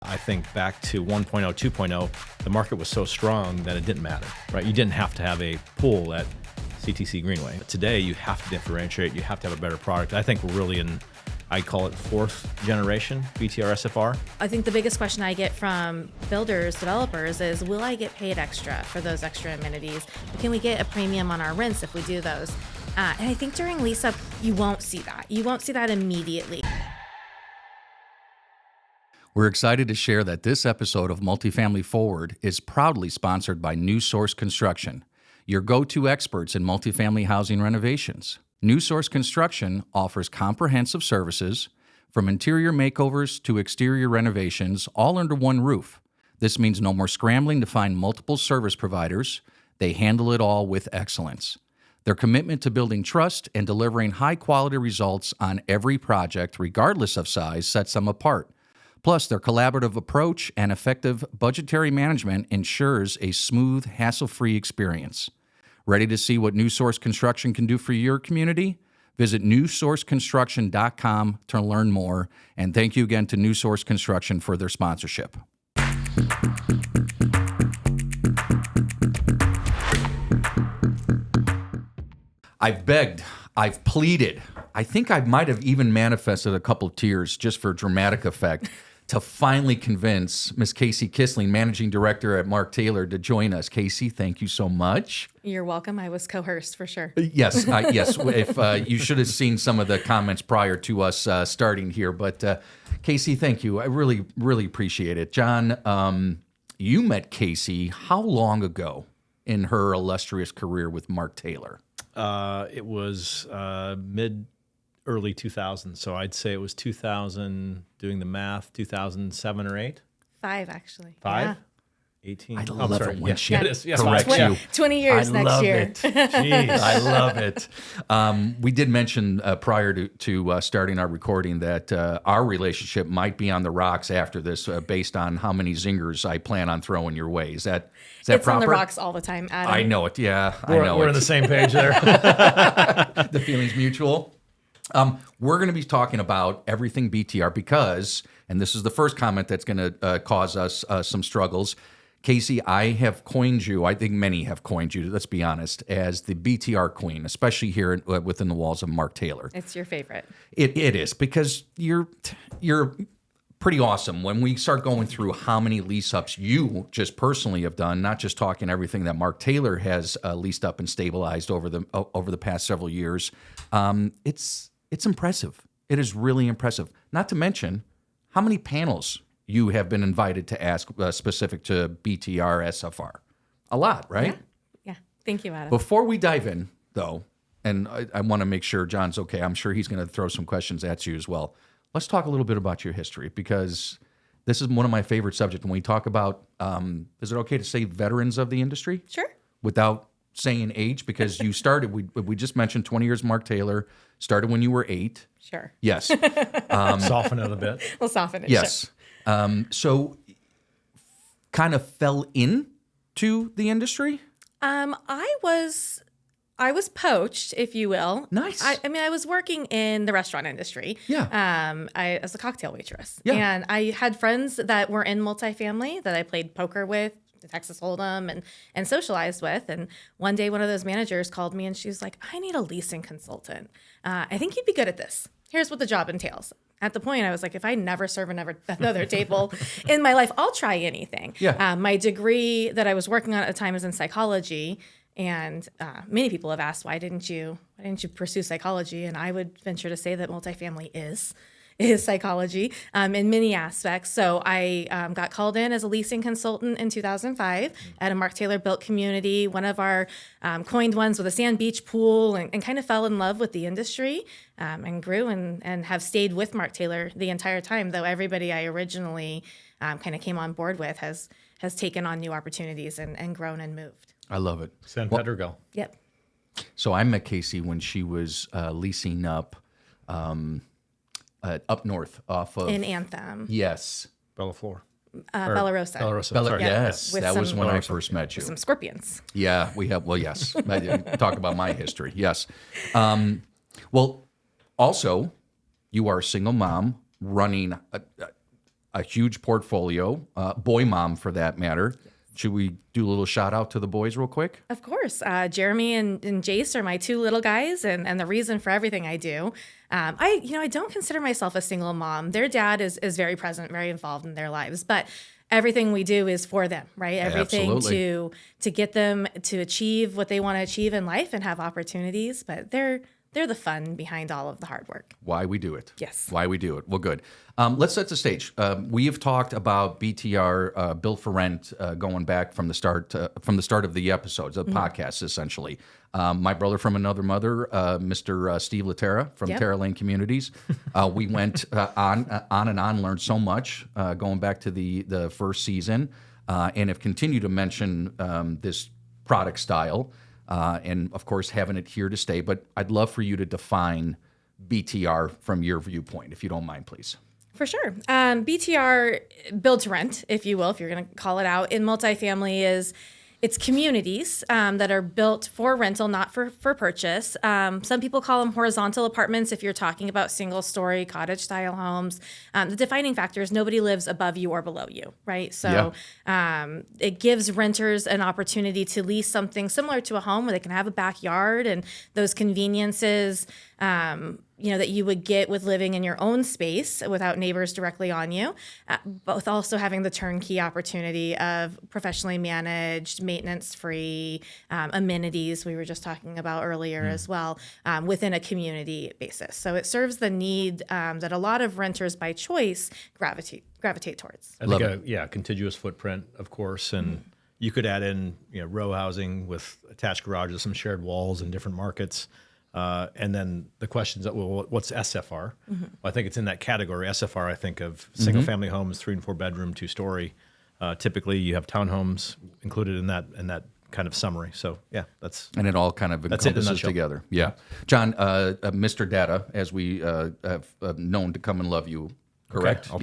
I think back to 1.0, 2.0, the market was so strong that it didn't matter, right? You didn't have to have a pool at CTC Greenway. Today, you have to differentiate. You have to have a better product. I think we're really in, I call it fourth generation BTR SFR. I think the biggest question I get from builders, developers is, will I get paid extra for those extra amenities? Can we get a premium on our rents if we do those? And I think during lease-up, you won't see that. You won't see that immediately. We're excited to share that this episode of Multifamily Forward is proudly sponsored by New Source Construction, your go-to experts in multifamily housing renovations. New Source Construction offers comprehensive services from interior makeovers to exterior renovations, all under one roof. This means no more scrambling to find multiple service providers. They handle it all with excellence. Their commitment to building trust and delivering high-quality results on every project, regardless of size, sets them apart. Plus, their collaborative approach and effective budgetary management ensures a smooth, hassle-free experience. Ready to see what New Source Construction can do for your community? Visit newsourceconstruction.com to learn more. And thank you again to New Source Construction for their sponsorship. I've begged, I've pleaded, I think I might have even manifested a couple of tears just for dramatic effect to finally convince Miss Kaycee Kisling, Managing Director at Mark Taylor, to join us. Kaycee, thank you so much. You're welcome. I was coerced for sure. Yes, yes. If you should have seen some of the comments prior to us starting here, but Kaycee, thank you. I really, really appreciate it. John, you met Kaycee how long ago in her illustrious career with Mark Taylor? It was early 2000, so I'd say it was 2000, doing the math, 2007 or 8? 5, actually. 5? Yeah. 18? I love it when she corrects you. 20 years next year. It. Jeez, I love it. We did mention prior to starting our recording that our relationship might be on the rocks after this based on how many zingers I plan on throwing your way. Is that it's proper? On the rocks all the time, Adam. I know it, yeah. We're on the same page there. The feeling's mutual. We're going to be talking about everything BTR because, and this is the first comment that's going to cause us some struggles, Kaycee, I have coined you, I think many have coined you, let's be honest, as the BTR queen, especially here within the walls of Mark Taylor. It's your favorite. It is, because you're pretty awesome. When we start going through how many lease-ups you just personally have done, not just talking everything that Mark Taylor has leased up and stabilized over the past several years, it's impressive. It is really impressive. Not to mention how many panels you have been invited to ask specific to BTR SFR. A lot, right? Yeah. Thank you, Adam. Before we dive in, though, and I want to make sure John's okay. I'm sure he's going to throw some questions at you as well. Let's talk a little bit about your history, because this is one of my favorite subjects. When we talk about, is it okay to say veterans of the industry? Sure. Without saying age, because you started, we just mentioned 20 years Mark Taylor, started when you were 8. Sure. Yes. Soften it a bit. We'll soften it. Yes. Sure. So kind of fell into the industry? I was poached, if you will. Nice. I mean, I was working in the restaurant industry. Yeah. As a cocktail waitress. Yeah. And I had friends that were in multifamily that I played poker with, Texas Hold'em, and socialized with. And one day, one of those managers called me and she was like, I need a leasing consultant. I think you'd be good at this. Here's what the job entails. At the point, I was like, if I never serve another table in my life, I'll try anything. Yeah. My degree that I was working on at the time is in psychology. And many people have asked, why didn't you pursue psychology? And I would venture to say that multifamily is psychology in many aspects. So I got called in as a leasing consultant in 2005 at a Mark Taylor built community, one of our coined ones with a sand beach pool, and kind of fell in love with the industry and grew and have stayed with Mark Taylor the entire time, though everybody I originally kind of came on board with has taken on new opportunities and grown and moved. I love it. San Pedro. Yep. So I met Kaycee when she was leasing up up north off of... In Anthem. Yes. Bella Flor. Bella Rosa. Bella Rosa. Bella, sorry. yes, With that was some- when I first met you. Some scorpions. Yeah, we have. Well, yes. Talk about my history. Yes. Well, also, you are a single mom running a huge portfolio, boy mom for that matter. Should we do a little shout out to the boys real quick? Of course. Jeremy and Jace are my two little guys and the reason for everything I do. I don't consider myself a single mom. Their dad is very present, very involved in their lives, but everything we do is for them, right? Everything Absolutely. to get them to achieve what they want to achieve in life and have opportunities, but they're the fun behind all of the hard work. Why we do it. Yes. Why we do it. Well, good. Let's set the stage. We have talked about BTR, Built for Rent, going back from the start of the episodes, of the podcast, essentially. My brother from another mother, Mr. Steve Laterra from Yep. Terra Lane Communities. We went on and on, learned so much going back to the first season, and have continued to mention this product style. And of course, having it here to stay. But I'd love for you to define BTR from your viewpoint, if you don't mind, please. For sure. BTR, build to rent, if you will, if you're going to call it out, in multifamily it's communities that are built for rental, not for purchase. Some people call them horizontal apartments if you're talking about single-story cottage-style homes. The defining factor is nobody lives above you or below you, right? So it gives renters an opportunity to lease something similar to a home where they can have a backyard and those conveniences that you would get with living in your own space without neighbors directly on you, both also having the turnkey opportunity of professionally managed, maintenance-free amenities we were just talking about earlier as well, within a community basis. So it serves the need that a lot of renters by choice gravitate towards. I think contiguous footprint, of course, and you could add in row housing with attached garages, some shared walls in different markets. And then the questions that, well, what's SFR? Well, I think it's in that category. SFR, I think of single family homes, 3 and 4 bedroom, 2-story. Typically you have townhomes included in that kind of summary. So that's, and it all kind of encompasses together. Yeah. John, Mr. Data, as we have known to come and love you, correct? Okay,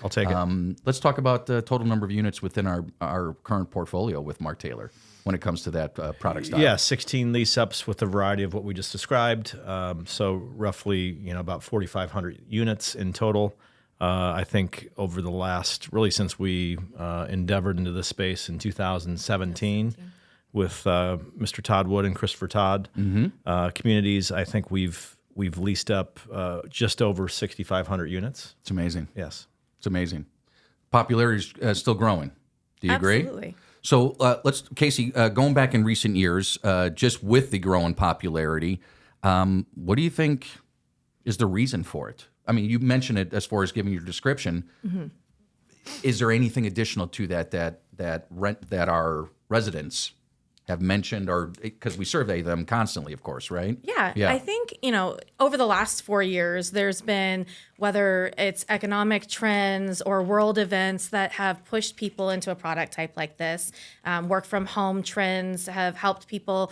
I'll take it. Let's talk about the total number of units within our current portfolio with Mark Taylor when it comes to that product style. Yeah, 16 lease-ups with a variety of what we just described. So roughly, about 4,500 units in total. I think over the last, really since we endeavored into this space in 2017 with Mr. Todd Wood and Christopher Todd communities, I think we've leased up just over 6,500 units. It's amazing. Yes. It's amazing. Popularity is still growing. Do you agree? Absolutely. So Kaycee, going back in recent years, just with the growing popularity, what do you think is the reason for it? I mean, you mentioned it as far as giving your description. Is there anything additional to that our residents have mentioned, or because we survey them constantly, of course, right? Yeah. I think, over the last 4 years, there's been, whether it's economic trends or world events that have pushed people into a product type like this. Work from home trends have helped people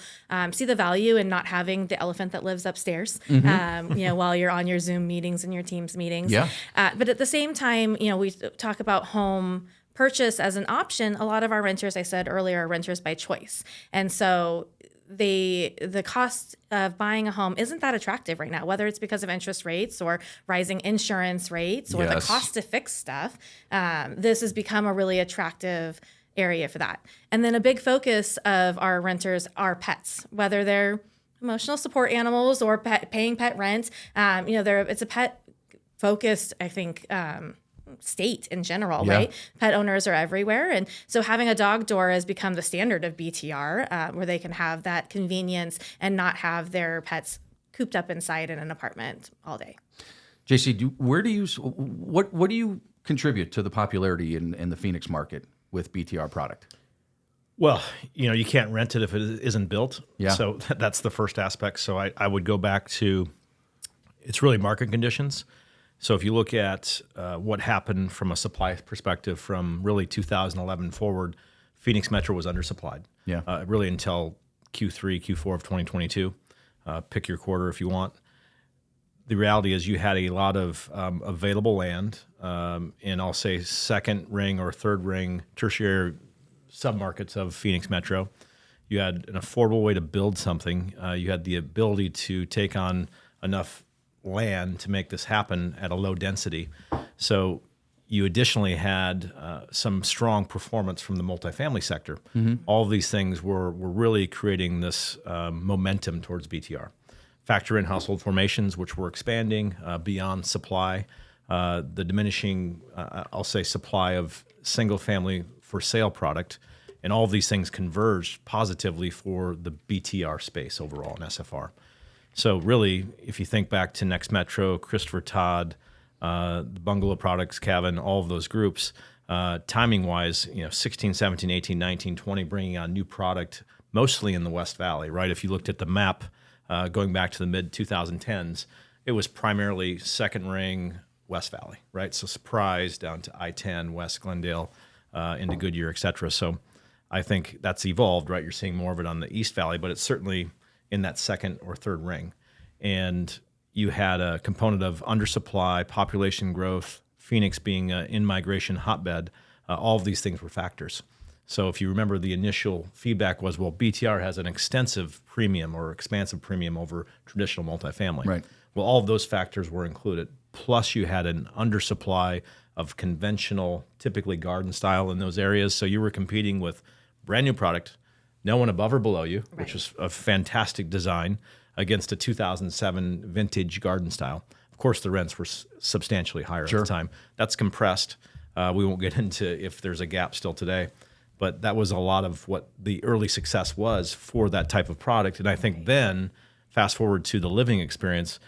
see the value in not having the elephant that lives upstairs, while you're on your Zoom meetings and your Teams meetings. Yeah. But at the same time, we talk about home purchase as an option. A lot of our renters, I said earlier, are renters by choice. And so the cost of buying a home isn't that attractive right now, whether it's because of interest rates or rising insurance rates or the cost to fix stuff. This has become a really attractive area for that. And then a big focus of our renters are pets, whether they're emotional support animals or paying pet rent. It's a pet focused, I think, state in general, right? Pet owners are everywhere. And so having a dog door has become the standard of BTR, where they can have that convenience and not have their pets cooped up inside in an apartment all day. JC, what do you contribute to the popularity in the Phoenix market with BTR product? Well, you can't rent it if it isn't built. Yeah. So that's the first aspect. So I would go back to, it's really market conditions. So if you look at what happened from a supply perspective from really 2011 forward, Phoenix Metro was undersupplied. Yeah. Really until Q3, Q4 of 2022. Pick your quarter if you want. The reality is you had a lot of available land in, I'll say, second ring or third ring tertiary submarkets of Phoenix Metro. You had an affordable way to build something. You had the ability to take on enough land to make this happen at a low density. So you additionally had some strong performance from the multifamily sector. All of these things were really creating this momentum towards BTR. Factor in household formations, which were expanding beyond supply, the diminishing, I'll say, supply of single-family for sale product, and all of these things converged positively for the BTR space overall in SFR. So really, if you think back to Next Metro, Christopher Todd, the Bungalow Products, Cavan, all of those groups, timing-wise, 16, 17, 18, 19, 20, bringing on new product, mostly in the West Valley, right? If you looked at the map going back to the mid-2010s, it was primarily second ring West Valley, right? So Surprise down to I-10, West Glendale, into Goodyear, et cetera. So I think that's evolved, right? You're seeing more of it on the East Valley, but it's certainly in that second or third ring. And you had a component of undersupply, population growth, Phoenix being an in-migration hotbed. All of these things were factors. So if you remember, the initial feedback was, well, BTR has an extensive premium or expansive premium over traditional multifamily. Right. Well, all of those factors were included. Plus, you had an undersupply of conventional, typically garden style in those areas. So you were competing with brand new product, no one above or below you, which was a fantastic design, against a 2007 vintage garden style. Of course, the rents were substantially higher at the time. That's compressed. We won't get into if there's a gap still today, but that was a lot of what the early success was for that type of product. And I think then, fast forward to the living experience,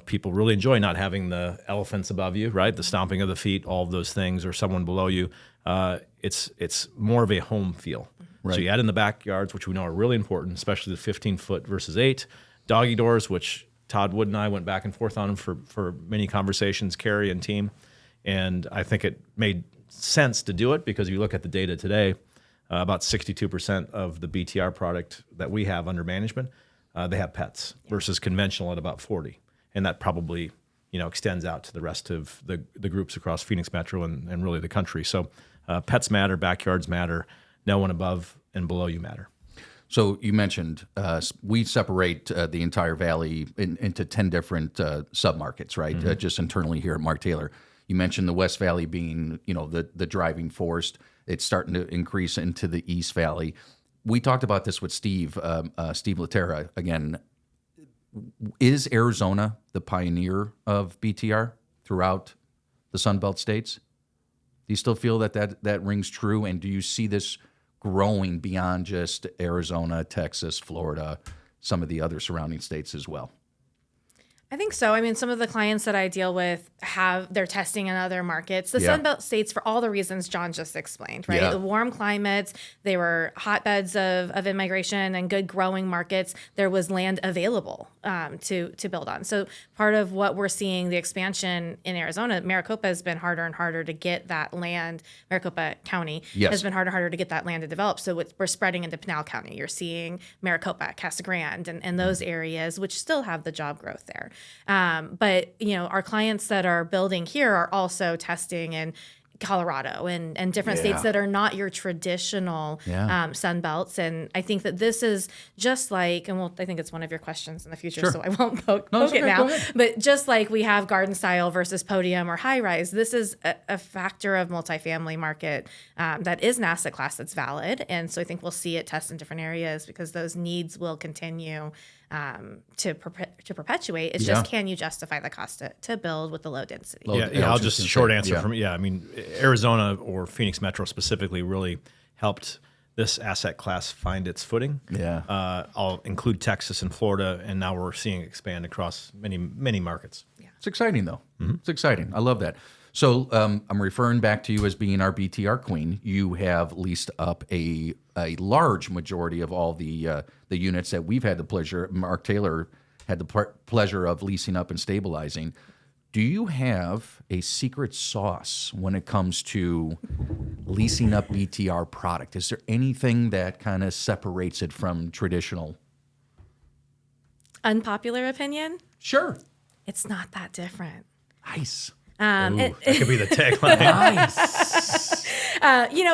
people really enjoy not having the elephants above you, right? The stomping of the feet, all of those things, or someone below you. It's more of a home feel. Right. So you add in the backyards, which we know are really important, especially the 15-foot versus 8. Doggy doors, which Todd Wood and I went back and forth on for many conversations, Carrie and team. And I think it made sense to do it because if you look at the data today, about 62% of the BTR product that we have under management, they have pets versus conventional at about 40. And that probably extends out to the rest of the groups across Phoenix Metro and really the country. So pets matter, backyards matter, no one above and below you matter. So you mentioned we separate the entire valley into 10 different submarkets, right? Just internally here at Mark Taylor. You mentioned the West Valley being, the driving force. It's starting to increase into the East Valley. We talked about this with Steve Laterra. Again, is Arizona the pioneer of BTR throughout the Sunbelt states? Do you still feel that rings true? And do you see this growing beyond just Arizona, Texas, Florida, some of the other surrounding states as well? I think so. I mean, some of the clients that I deal with they're testing in other markets. The Sunbelt states, for all the reasons John just explained, right? The warm climates, they were hotbeds of immigration and good growing markets. There was land available to build on. So part of what we're seeing, the expansion in Arizona, Maricopa has been harder and harder to get that land. Maricopa County has been harder and harder to get that land to develop. So we're spreading into Pinal County. You're seeing Maricopa, Casa Grande, and those areas, which still have the job growth there. But our clients that are building here are also testing in Colorado and different states that are not your traditional Sun Belts. And I think that this is just like, and I think it's one of your questions in the future, so I won't poke it now. But just like we have garden style versus podium or high rise, this is a factor of multifamily market that is an asset class that's valid. And so I think we'll see it test in different areas because those needs will continue to perpetuate. It's just, can you justify the cost to build with the low density? I'll just short answer from I mean, Arizona or Phoenix Metro specifically really helped this asset class find its footing. I'll include Texas and Florida, and now we're seeing it expand across many markets. It's exciting though. It's exciting. I love that. So I'm referring back to you as being our BTR queen. You have leased up a large majority of all the units that we've had the pleasure, Mark Taylor had the pleasure of leasing up and stabilizing. Do you have a secret sauce when it comes to leasing up BTR product? Is there anything that kind of separates it from traditional? Unpopular opinion? Sure. It's not that different. Nice. That could be the tagline. Nice.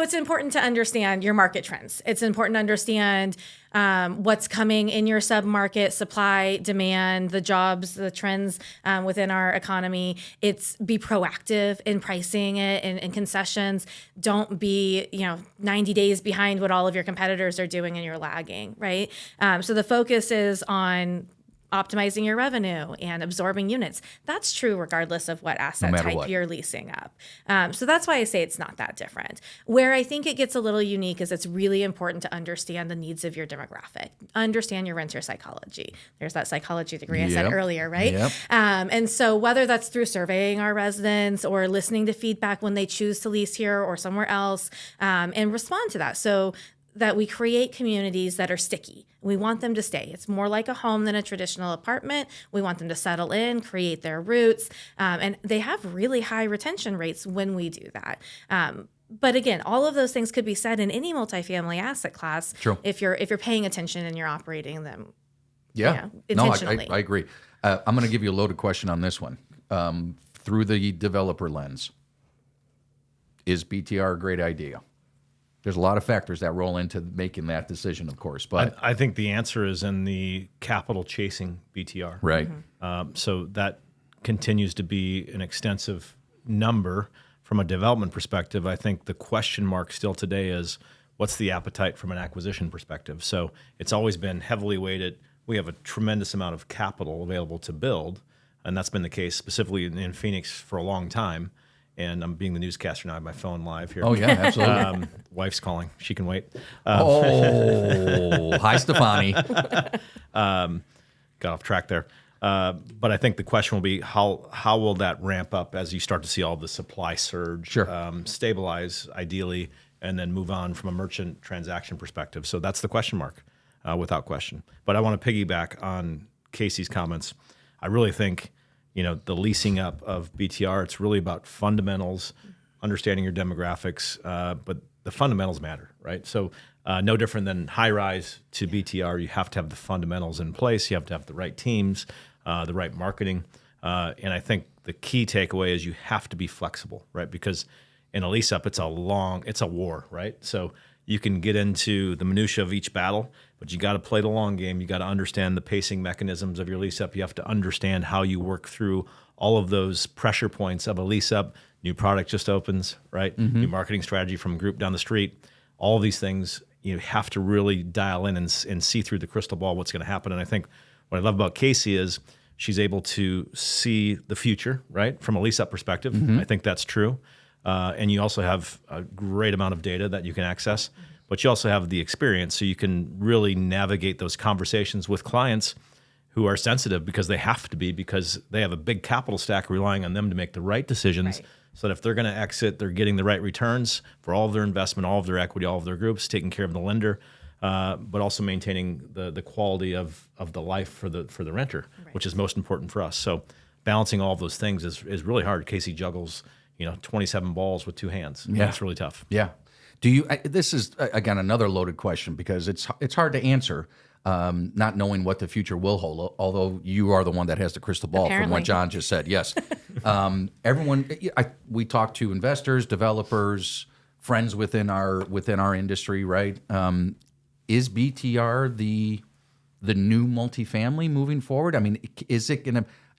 It's important to understand your market trends. It's important to understand what's coming in your submarket, supply, demand, the jobs, the trends within our economy. It's be proactive in pricing it and concessions. Don't be, 90 days behind what all of your competitors are doing and you're lagging, right? So the focus is on optimizing your revenue and absorbing units. That's true regardless of what asset type what. you're leasing up. So that's why I say it's not that different. Where I think it gets a little unique is it's really important to understand the needs of your demographic, understand your renter psychology. There's that psychology degree I said earlier, right? Yep. And so whether that's through surveying our residents or listening to feedback when they choose to lease here or somewhere else, and respond to that. So that we create communities that are sticky. We want them to stay. It's more like a home than a traditional apartment. We want them to settle in, create their roots, and they have really high retention rates when we do that. But again, all of those things could be said in any multifamily asset class. True. If you're paying attention and you're operating them. Yeah. Intentionally. No, I agree. I'm going to give you a loaded question on this one. Through the developer lens, is BTR a great idea? There's a lot of factors that roll into making that decision, of course. But I think the answer is in the capital chasing BTR. right. So that continues to be an extensive number from a development perspective. I think the question mark still today is what's the appetite from an acquisition perspective? So it's always been heavily weighted. We have a tremendous amount of capital available to build, and that's been the case specifically in Phoenix for a long time. And I'm being the newscaster now. I have my phone live here. Oh, yeah, absolutely. Wife's calling. She can wait. Hi, Stefani. Got off track there. But I think the question will be how will that ramp up as you start to see all the supply surge, stabilize ideally, and then move on from a merchant transaction perspective. So that's the question mark, without question. But I want to piggyback on Kaycee's comments. I really think the leasing up of BTR, it's really about fundamentals, understanding your demographics, but the fundamentals matter, right? So no different than high rise to BTR, you have to have the fundamentals in place. You have to have the right teams, the right marketing. And I think the key takeaway is you have to be flexible, right? Because in a lease up, it's a war, right? So you can get into the minutia of each battle, but you got to play the long game. You got to understand the pacing mechanisms of your lease up. You have to understand how you work through all of those pressure points of a lease up. New product just opens, right? New marketing strategy from a group down the street. All of these things you have to really dial in and see through the crystal ball what's going to happen. And I think what I love about Kaycee is she's able to see the future, right, from a lease up perspective. I think that's true. And you also have a great amount of data that you can access, but you also have the experience, so you can really navigate those conversations with clients who are sensitive because they have to be, because they have a big capital stack relying on them to make the right decisions, Right. so that if they're going to exit, they're getting the right returns for all of their investment, all of their equity, all of their groups, taking care of the lender, but also maintaining the quality of the life for the renter, Right. which is most important for us. So balancing all of those things is really hard. Kaycee juggles 27 balls with two hands. Yeah. It's really tough. Yeah. This is, again, another loaded question because it's hard to answer, not knowing what the future will hold, although you are the one that has the crystal ball from what Apparently. John just said. Yes. We talk to investors, developers, friends within our industry, right? Is BTR the new multifamily moving forward? I mean,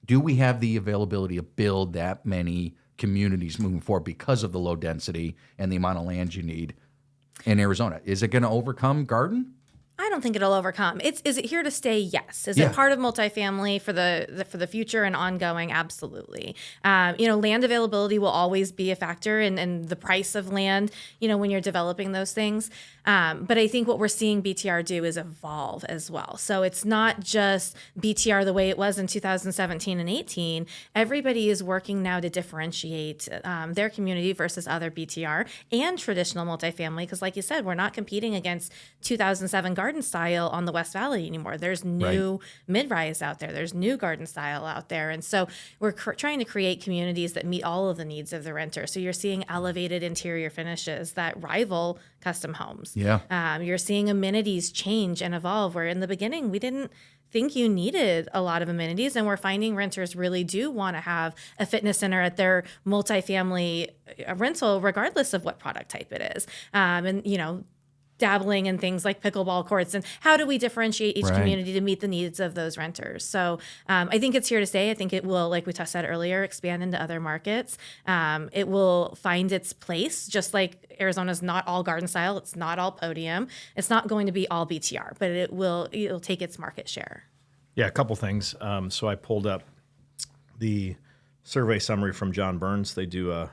do we have the availability to build that many communities moving forward because of the low density and the amount of land you need in Arizona? Is it going to overcome Garden? I don't think it'll overcome. Is it here to stay? Yes. Is Yeah. it part of multifamily for the future and ongoing? Absolutely. Land availability will always be a factor in the price of land, when you're developing those things. But I think what we're seeing BTR do is evolve as well. So it's not just BTR the way it was in 2017 and 18. Everybody is working now to differentiate their community versus other BTR and traditional multifamily. Because like you said, we're not competing against 2007 garden style on the West Valley anymore. There's new mid-rise out there. There's new garden style out there. And so we're trying to create communities that meet all of the needs of the renter. So you're seeing elevated interior finishes that rival custom homes. Yeah. You're seeing amenities change and evolve, where in the beginning we didn't think you needed a lot of amenities, and we're finding renters really do want to have a fitness center at their multifamily rental, regardless of what product type it is. And dabbling in things like pickleball courts, and how do we differentiate each community to meet the needs of those renters? So I think it's here to stay. I think it will, like we said earlier, expand into other markets. It will find its place, just like Arizona's not all garden style. It's not all podium. It's not going to be all BTR, but it'll take its market share. Yeah, a couple things. So I pulled up the survey summary from John Burns. They do a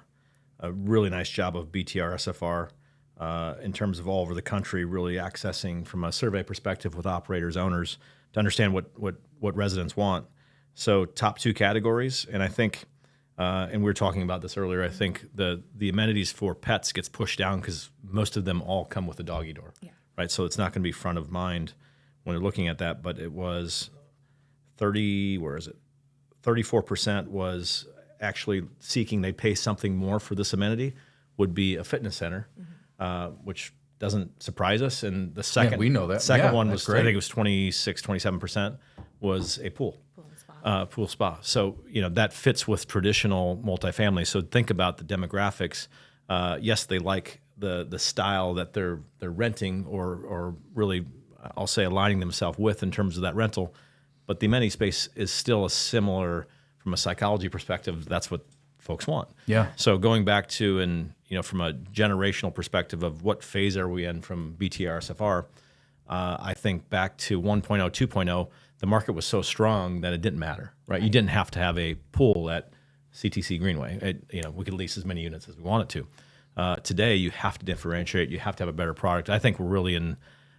really nice job of BTR SFR. In terms of all over the country, really accessing from a survey perspective with operators, owners, to understand what residents want. So top 2 categories, and I think, and we were talking about this earlier, I think the amenities for pets gets pushed down because most of them all come with a doggy door, right? So it's not going to be front of mind when they're looking at that, but it was 34% was actually seeking they'd pay something more for this amenity, would be a fitness center. Which doesn't surprise us. And the second, we know that. Second one was, I think it was 27% was a pool spa. So, that fits with traditional multifamily. So think about the demographics. Yes, they like the style that they're renting or really, I'll say, aligning themselves with in terms of that rental. But the amenity space is still a similar, from a psychology perspective, that's what folks want. Yeah. So going back to, and from a generational perspective of what phase are we in from BTR SFR, I think back to 1.0, 2.0, the market was so strong that it didn't matter, right? You didn't have to have a pool at CTC Greenway. We could lease as many units as we wanted to. Today, you have to differentiate. You have to have a better product. I think we're really in,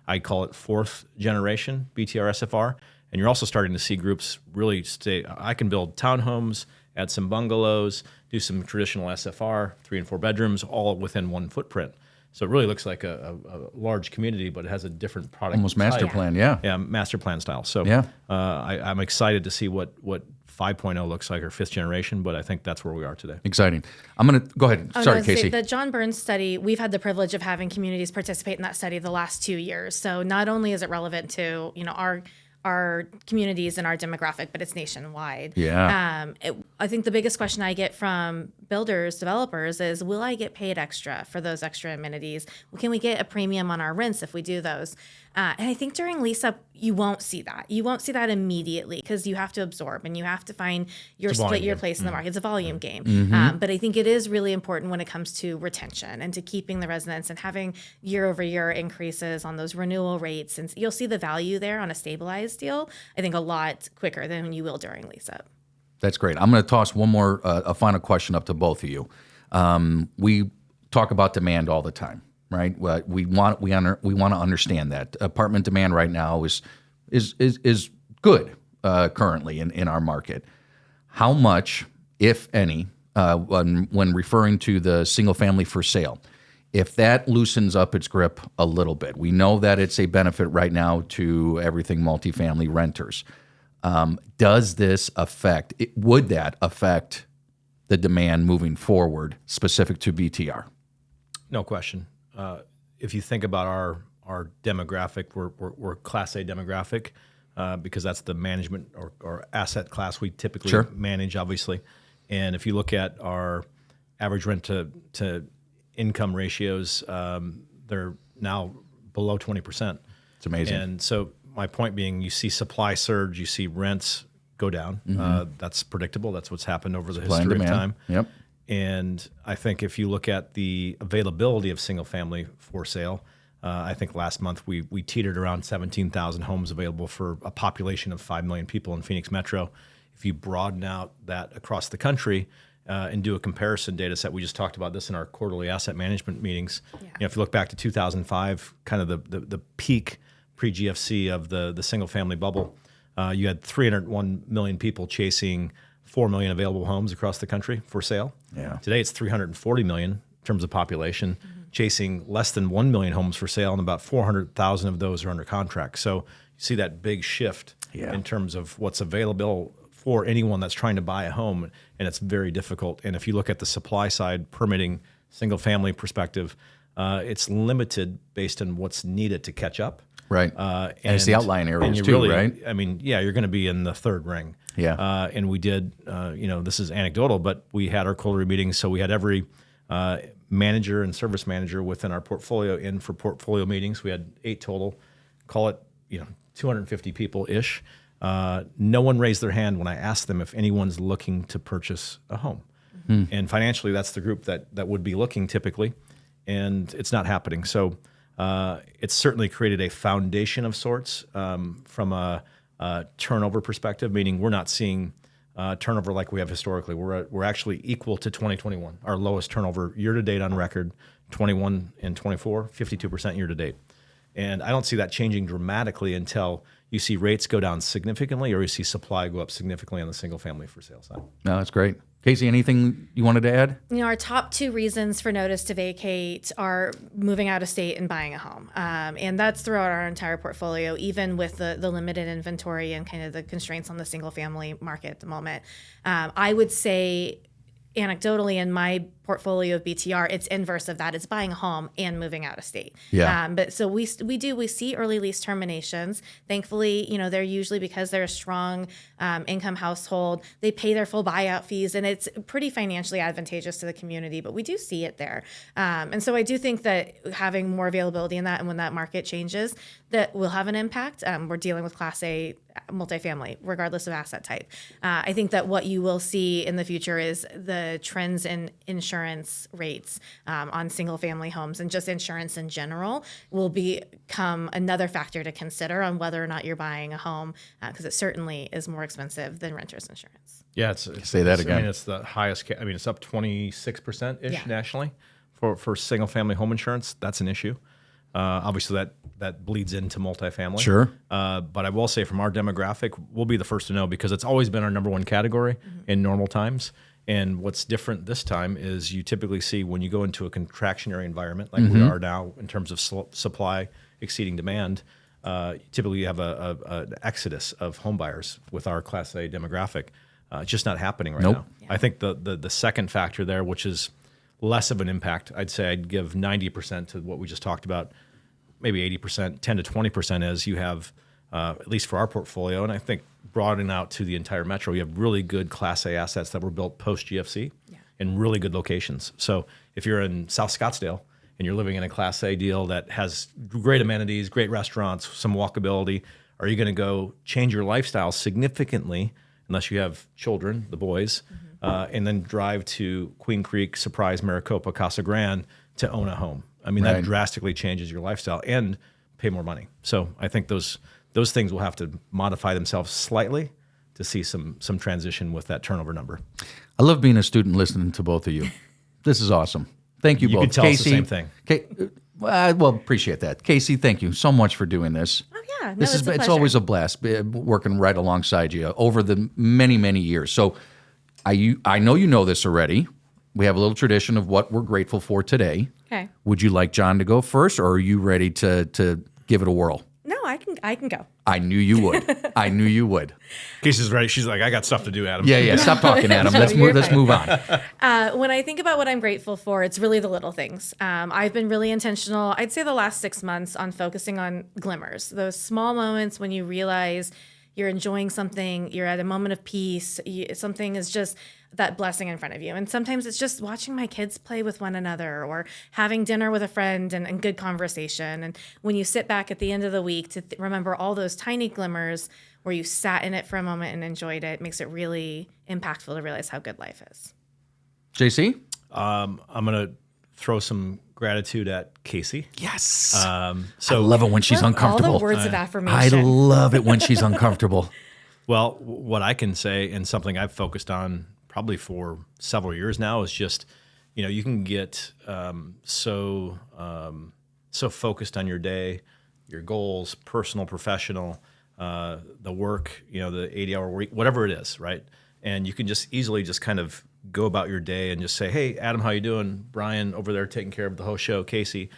I call it 4th generation BTR SFR. And you're also starting to see groups really say, I can build townhomes, add some bungalows, do some traditional SFR, 3 and 4 bedrooms, all within one footprint. So it really looks like a large community, but it has a different product. Almost master type. plan, yeah. Yeah, master plan style. So I'm excited to see what 5.0 looks like, or 5th generation, but I think that's where we are today. Exciting. I'm going to go ahead. Sorry, Kaycee. The John Burns study, we've had the privilege of having communities participate in that study the last 2 years. So not only is it relevant to our communities and our demographic, but it's nationwide. Yeah. I think the biggest question I get from builders, developers is, will I get paid extra for those extra amenities? Can we get a premium on our rents if we do those? And I think during lease-up, you won't see that. You won't see that immediately because you have to absorb and you have to find your place in the market. It's a volume game. But I think it is really important when it comes to retention and to keeping the residents and having year-over-year increases on those renewal rates. And you'll see the value there on a stabilized deal, I think, a lot quicker than you will during lease-up. That's great. I'm going to toss one more, a final question up to both of you. We talk about demand all the time, right? We want to understand that apartment demand right now is good currently in our market. How much, if any, when referring to the single family for sale, if that loosens up its grip a little bit, we know that it's a benefit right now to everything multifamily renters. Does this would that affect the demand moving forward specific to BTR? No question. If you think about our demographic, we're Class A demographic because that's the management or asset class we typically manage, obviously. And if you look at our average rent to income ratios, they're now below 20%. It's amazing. And so my point being, you see supply surge, you see rents go down. That's predictable. That's what's happened over the history of time. Yep. And I think if you look at the availability of single family for sale, I think last month we teetered around 17,000 homes available for a population of 5 million people in Phoenix Metro. If you broaden out that across the country and do a comparison data set, we just talked about this in our quarterly asset management meetings. If you look back to 2005, kind of the peak pre-GFC of the single family bubble, you had 301 million people chasing 4 million available homes across the country for sale. Yeah. Today it's 340 million in terms of population, chasing less than 1 million homes for sale, and about 400,000 of those are under contract. So you see that big shift in terms of what's available for anyone that's trying to buy a home, and it's very difficult. And if you look at the supply side, permitting, single family perspective, it's limited based on what's needed to catch up. Right. And it's the outlying areas you too, really, right? I mean, yeah, you're going to be in the third ring. Yeah. And we did, this is anecdotal, but we had our quarterly meetings. So we had every manager and service manager within our portfolio in for portfolio meetings. We had 8 total, call it, 250 people-ish. No one raised their hand when I asked them if anyone's looking to purchase a home. And financially, that's the group that would be looking typically, and it's not happening. So it's certainly created a foundation of sorts from a turnover perspective, meaning we're not seeing turnover like we have historically. We're actually equal to 2021, our lowest turnover year to date on record, 21 and 24, 52% year to date. And I don't see that changing dramatically until you see rates go down significantly or you see supply go up significantly on the single family for sale side. No, that's great. Kaycee, anything you wanted to add? Our top 2 reasons for notice to vacate are moving out of state and buying a home. And that's throughout our entire portfolio, even with the limited inventory and kind of the constraints on the single family market at the moment. I would say anecdotally in my portfolio of BTR, it's inverse of that. It's buying a home and moving out of state. Yeah. But so we see early lease terminations. Thankfully, they're usually because they're a strong income household. They pay their full buyout fees, and it's pretty financially advantageous to the community. But we do see it there, and so I do think that having more availability in that, and when that market changes, that will have an impact. We're dealing with Class A multifamily, regardless of asset type. I think that what you will see in the future is the trends in insurance rates on single family homes, and just insurance in general will become another factor to consider on whether or not you're buying a home, because it certainly is more expensive than renter's insurance. Yeah, Say that again. I mean, it's the highest. It's up 26%-ish nationally for single family home insurance. That's an issue. Obviously, that bleeds into multifamily. Sure. But I will say from our demographic, we'll be the first to know because it's always been our number one category in normal times. And what's different this time is you typically see when you go into a contractionary environment like we are now in terms of supply exceeding demand, typically you have an exodus of home buyers with our Class A demographic. It's just not happening right now. Yeah. I think the second factor there, which is less of an impact, I'd say I'd give 90% to what we just talked about, maybe 80%, 10 to 20% is you have, at least for our portfolio, and I think broadening out to the entire metro, you have really good Class A assets that were built post-GFC in really good locations. So if you're in South Scottsdale and you're living in a Class A deal that has great amenities, great restaurants, some walkability, are you going to go change your lifestyle significantly, unless you have children, the boys, and then drive to Queen Creek, Surprise, Maricopa, Casa Grande to own a home? I mean, that drastically changes your lifestyle and pay more money. So I think those things will have to modify themselves slightly to see some transition with that turnover number. I love being a student listening to both of you. This is awesome. Thank you both. You can tell Kaycee, us the same thing. Well, appreciate that. Kaycee, thank you so much for doing this. Oh yeah, It's always a blast working right alongside you over the many, many years. So I know you know this already. We have a little tradition of what we're grateful for today. Okay. Would you like John to go first, or are you ready to give it a whirl? No, I can go. I knew you would. I knew you would. Casey's ready. She's like, I got stuff to do, Adam. Yeah. Stop talking, Adam. Let's move on. When I think about what I'm grateful for, it's really the little things. I've been really intentional, I'd say the last 6 months, on focusing on glimmers, those small moments when you realize you're enjoying something, you're at a moment of peace, something is just that blessing in front of you. And sometimes it's just watching my kids play with one another, or having dinner with a friend and good conversation. And when you sit back at the end of the week to remember all those tiny glimmers where you sat in it for a moment and enjoyed it, makes it really impactful to realize how good life is. JC? I'm going to throw some gratitude at Kaycee. Yes. So I love it when she's uncomfortable. All the words of affirmation. I love it when she's uncomfortable. Well, what I can say, and something I've focused on probably for several years now, is just, you can get so focused on your day, your goals, personal, professional, the work, the 80-hour week, whatever it is, right? And you can just easily just kind of go about your day and just say, hey, Adam, how you doing? Brian over there taking care of the whole show, Kaycee.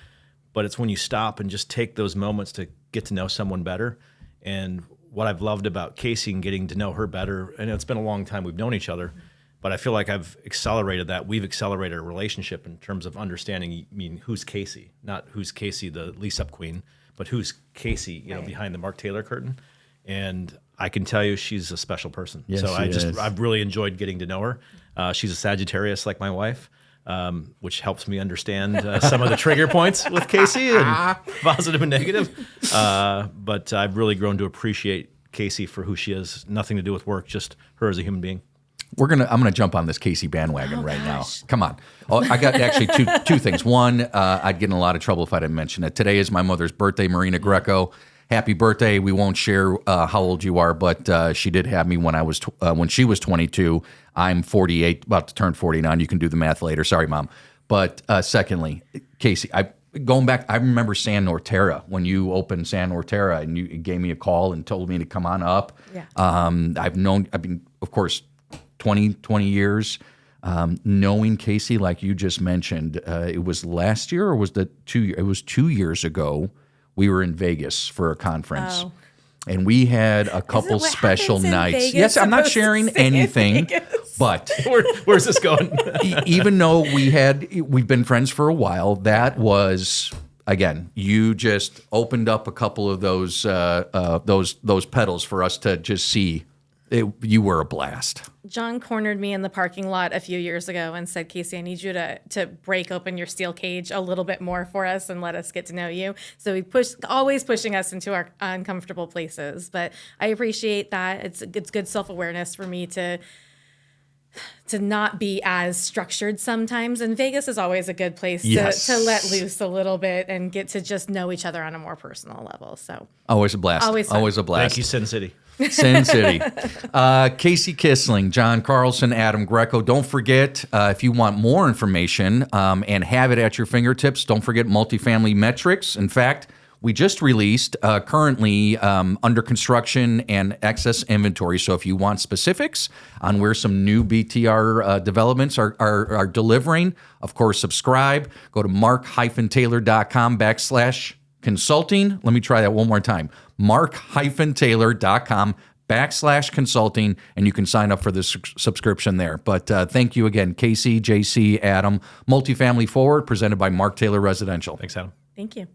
But it's when you stop and just take those moments to get to know someone better. And what I've loved about Kaycee and getting to know her better, and it's been a long time we've known each other, but I feel like I've accelerated that. We've accelerated our relationship in terms of understanding, who's Kaycee, not who's Kaycee, the lease-up queen, but who's Kaycee, behind the Mark Taylor curtain? And I can tell you she's a special person. Yes, so she is. I've really enjoyed getting to know her. She's a Sagittarius like my wife, which helps me understand some of the trigger points with Kaycee, and positive and negative. But I've really grown to appreciate Kaycee for who she is. Nothing to do with work, just her as a human being. I'm gonna jump on this Kaycee bandwagon right now. Come on. I got actually two things. One, I'd get in a lot of trouble if I didn't mention it. Today is my mother's birthday, Marina Greco. Happy birthday. We won't share how old you are, but she did have me when she was 22. I'm 48, about to turn 49. You can do the math later. Sorry, Mom. But secondly, Kaycee, going back, I remember San Norterra, when you opened San Norterra and you gave me a call and told me to come on up. Yeah. I've been, of course, 20 years. Knowing Kaycee, like you just mentioned, it was last year or was it 2 years? It was 2 years ago. We were in Vegas for a conference. Oh. And we had a couple special nights. Yes, I'm not sharing anything, but where's this going? Even though we've been friends for a while, that was, again, you just opened up a couple of those pedals for us to just see. You were a blast. John cornered me in the parking lot a few years ago and said, Kaycee, I need you to break open your steel cage a little bit more for us and let us get to know you. So he always pushing us into our uncomfortable places. But I appreciate that. It's good self-awareness for me to not be as structured sometimes. And Vegas is always a good place to let loose a little bit and get to just know each other on a more personal level. So always a blast. Always a blast. Thank you, Sin City. Sin City. Kaycee Kisling, John Carlson, Adam Greco. Don't forget, if you want more information and have it at your fingertips, don't forget Multifamily Metrics. In fact, we just released currently under construction and excess inventory. So if you want specifics on where some new BTR developments are delivering, of course, subscribe. Go to mark-taylor.com/consulting. Let me try that one more time. mark-taylor.com/consulting, and you can sign up for this subscription there. But thank you again, Kaycee, JC, Adam. Multifamily Forward, presented by Mark Taylor Residential. Thanks, Adam. Thank you.